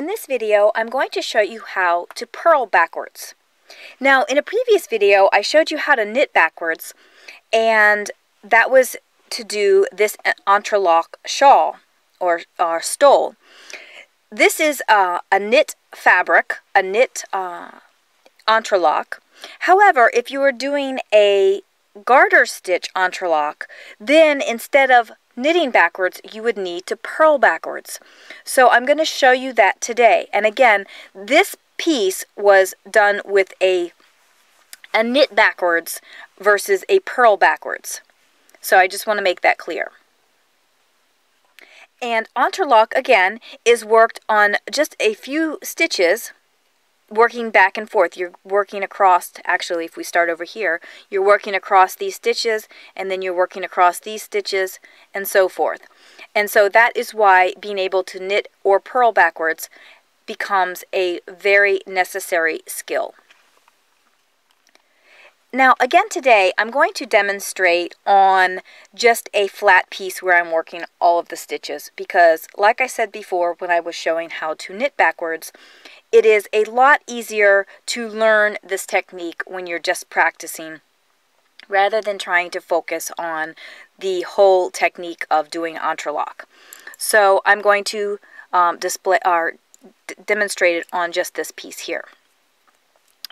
In this video, I'm going to show you how to purl backwards. Now, in a previous video, I showed you how to knit backwards, and that was to do this entrelac shawl or stole. This is a knit fabric, a knit entrelac. However, if you were doing a garter stitch entrelac, then instead of knitting backwards, you would need to purl backwards. So I'm going to show you that today. And again, this piece was done with a knit backwards versus a purl backwards. So I just want to make that clear. And entrelac, again, is worked on just a few stitches, working back and forth. You're working across, actually, if we start over here, you're working across these stitches, and then you're working across these stitches, and so forth. And so that is why being able to knit or purl backwards becomes a very necessary skill. Now, again today, I'm going to demonstrate on just a flat piece where I'm working all of the stitches, because like I said before when I was showing how to knit backwards, it is a lot easier to learn this technique when you're just practicing rather than trying to focus on the whole technique of doing entrelac. So I'm going to demonstrate it on just this piece here.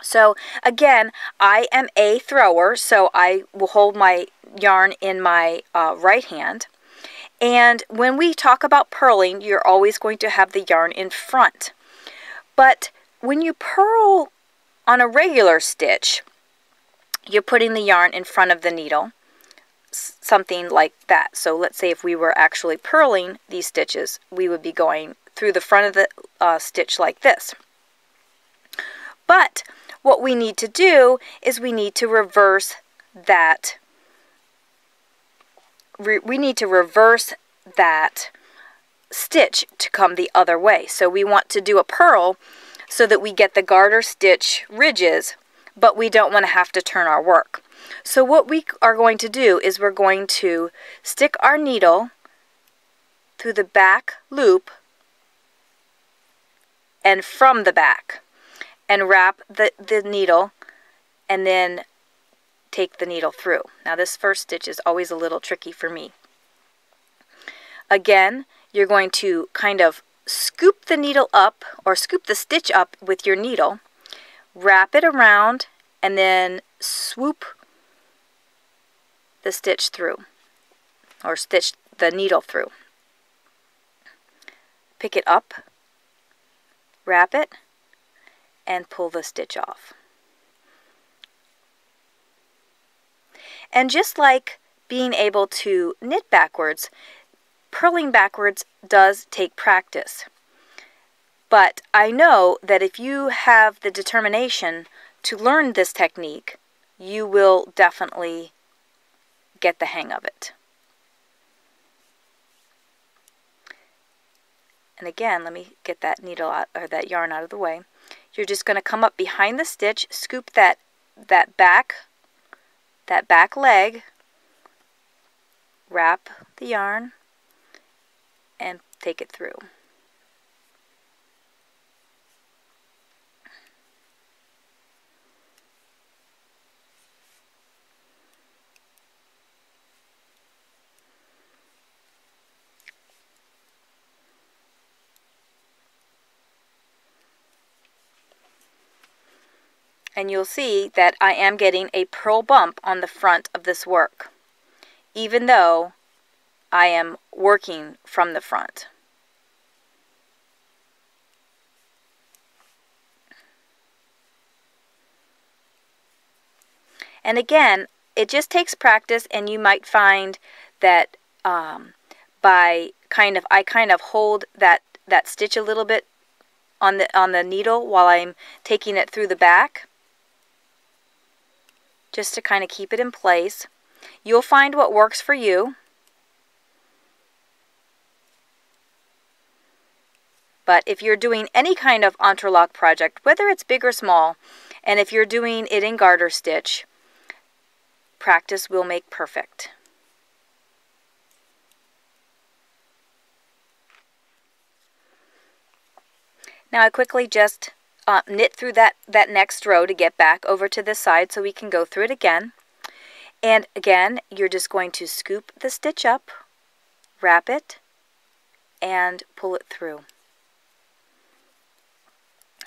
So again, I am a thrower, so I will hold my yarn in my right hand. And when we talk about purling, you're always going to have the yarn in front. But when you purl on a regular stitch, you're putting the yarn in front of the needle, something like that. So let's say if we were actually purling these stitches, we would be going through the front of the stitch like this. But what we need to do is we need to reverse that. We need to reverse that stitch to come the other way. So we want to do a purl so that we get the garter stitch ridges, but we don't want to have to turn our work. So what we are going to do is we're going to stick our needle through the back loop and from the back, and wrap the needle, and then take the needle through. Now this first stitch is always a little tricky for me. Again, you're going to kind of scoop the needle up, or scoop the stitch up with your needle, wrap it around, and then swoop the stitch through, or stitch the needle through. Pick it up, wrap it, and pull the stitch off. And just like being able to knit backwards, purling backwards does take practice. But I know that if you have the determination to learn this technique, you will definitely get the hang of it. And again, let me get that needle out, or that yarn out of the way. You're just going to come up behind the stitch, scoop that back leg, wrap the yarn, and take it through. And you'll see that I am getting a purl bump on the front of this work, even though I am working from the front. And again, it just takes practice, and you might find that I kind of hold that stitch a little bit on the needle while I'm taking it through the back, just to kind of keep it in place. You'll find what works for you. But if you're doing any kind of entrelac project, whether it's big or small, and if you're doing it in garter stitch, practice will make perfect. Now I quickly just knit through that next row to get back over to this side so we can go through it again. And again, you're just going to scoop the stitch up, wrap it, and pull it through.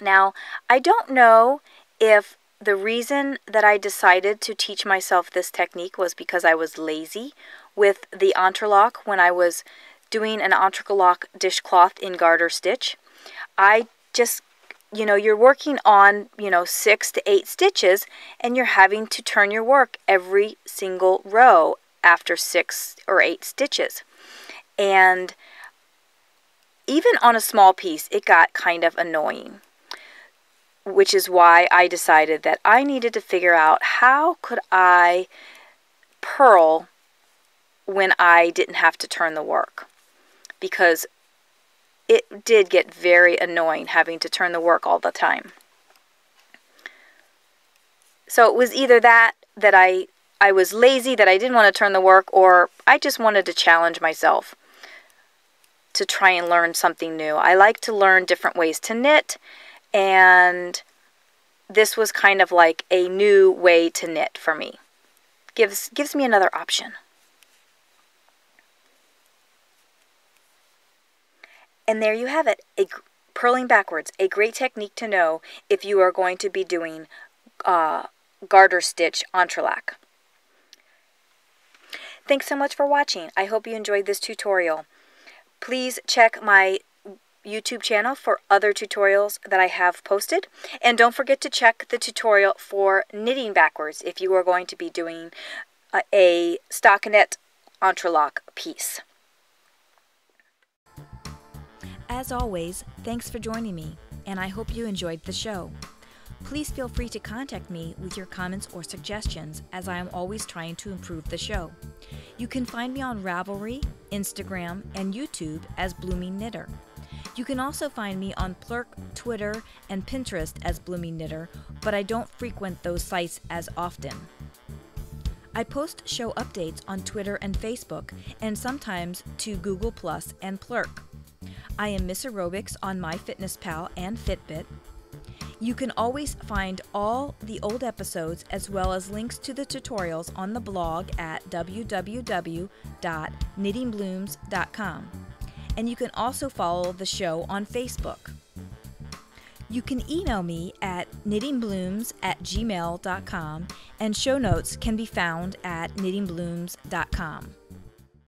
Now, I don't know if the reason that I decided to teach myself this technique was because I was lazy with the interlock when I was doing an interlock dishcloth in Garter Stitch. I just, you're working on, 6 to 8 stitches, and you're having to turn your work every single row after 6 or 8 stitches. And even on a small piece, it got kind of annoying, which is why I decided that I needed to figure out how could I purl when I didn't have to turn the work, because it did get very annoying having to turn the work all the time. So it was either that I was lazy, that I didn't want to turn the work, or I just wanted to challenge myself to try and learn something new. I like to learn different ways to knit, and this was kind of like a new way to knit for me. Gives me another option. And there you have it, purling backwards, a great technique to know if you are going to be doing garter stitch entrelac. Thanks so much for watching. I hope you enjoyed this tutorial. Please check my YouTube channel for other tutorials that I have posted. And don't forget to check the tutorial for knitting backwards if you are going to be doing a stockinette entrelac piece. As always, thanks for joining me, and I hope you enjoyed the show. Please feel free to contact me with your comments or suggestions, as I am always trying to improve the show. You can find me on Ravelry, Instagram, and YouTube as Bloomingknitter. You can also find me on Plurk, Twitter, and Pinterest as Bloomingknitter, but I don't frequent those sites as often. I post show updates on Twitter and Facebook, and sometimes to Google Plus and Plurk. I am Miss Aerobics on MyFitnessPal and Fitbit. You can always find all the old episodes as well as links to the tutorials on the blog at www.knittingblooms.com. And you can also follow the show on Facebook. You can email me at knittingblooms@gmail.com, and show notes can be found at knittingblooms.com.